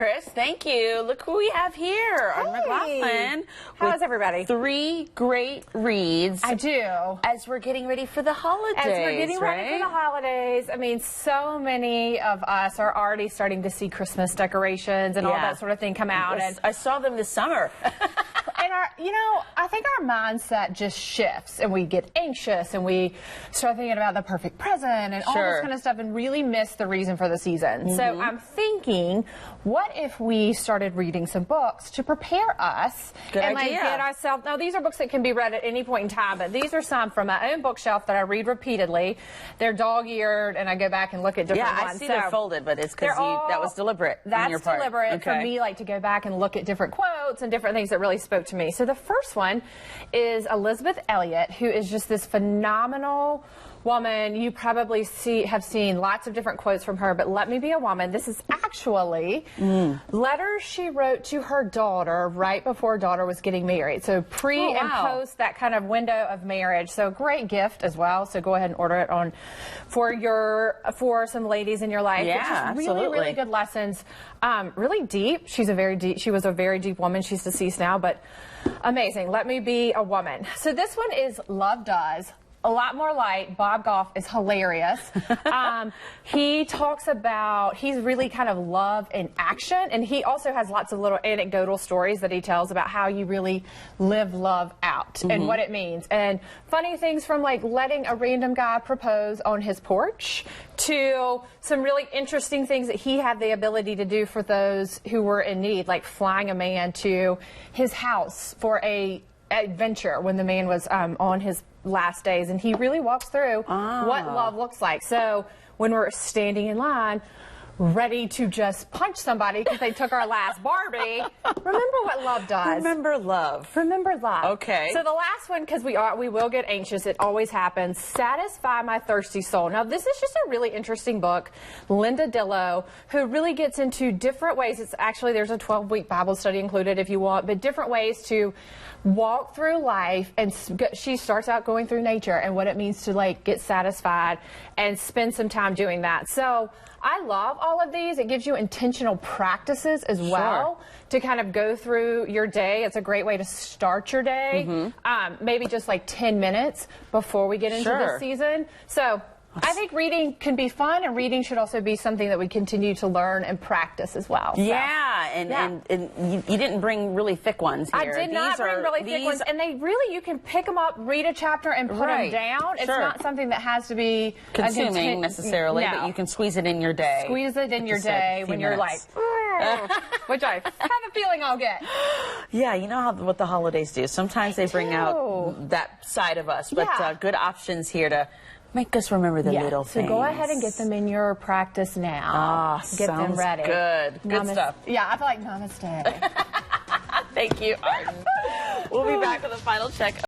Chris, thank you. Look who we have here on McLaughlin. How's everybody? 3 great reads. I do. As we're getting ready for the holidays. As we're getting ready for the holidays. I mean, so many of us are already starting to see Christmas decorations and all that sort of thing come out. And I saw them this summer. And I think our mindset just shifts and we get anxious and we start thinking about the perfect present and all this kind of stuff and really miss the reason for the season. So I'm thinking, what if we started reading some books to prepare us and like get ourselves, now these are books that can be read at any point in time, but these are some from my own bookshelf that I read repeatedly. They're dog-eared and I go back and look at different ones. Yeah, I see they're folded, but it's because that was deliberate on your part. That's deliberate for me, like to go back and look at different quotes and different things that really spoke to me. So the first one is Elizabeth Elliot, who is just this phenomenal woman. You probably have seen lots of different quotes from her, but Let Me Be a Woman. This is actually letters she wrote to her daughter right before her daughter was getting married. So pre and post that kind of window of marriage. So great gift as well. So go ahead and order it on for some ladies in your life. Yeah, really good lessons. Really deep. She was a very deep woman. She's deceased now, but amazing. Let Me Be a Woman. So this one is Love Does. A lot more light. Bob Goff is hilarious. He talks about, he's really kind of love in action, and he also has lots of little anecdotal stories that he tells about how you really live love out and what it means. And funny things from like letting a random guy propose on his porch to some really interesting things that he had the ability to do for those who were in need, like flying a man to his house for a adventure when the man was on his last days, and he really walks through what love looks like. So when we're standing in line ready to just punch somebody because they took our last Barbie, remember what love does. Remember love. Remember love. Okay. So the last one, because we will get anxious, it always happens. Satisfy My Thirsty Soul. Now this is just a really interesting book. Linda Dillow, who really gets into different ways. It's actually, there's a 12-week Bible study included if you want, but different ways to walk through life. And she starts out going through nature and what it means to like get satisfied and spend some time doing that. So I love all of these. It gives you intentional practices as well to kind of go through your day. It's a great way to start your day. Maybe just like 10 minutes before we get into the season. So I think reading can be fun, and reading should also be something that we continue to learn and practice as well. So, and you didn't bring really thick ones here. I did not bring really thick ones, and they really, you can pick them up, read a chapter, and put them down. It's not something that has to be consuming necessarily, but you can squeeze it in your day. Squeeze it in your day when you're like, which I have a feeling I'll get. Yeah, you know what the holidays do. Sometimes they bring out that side of us, but good options here to make us remember the little things. So go ahead and get them in your practice now. Get them ready. Good. Good stuff. Yeah, I feel like namaste. Thank you, Arden. We'll be back with a final check.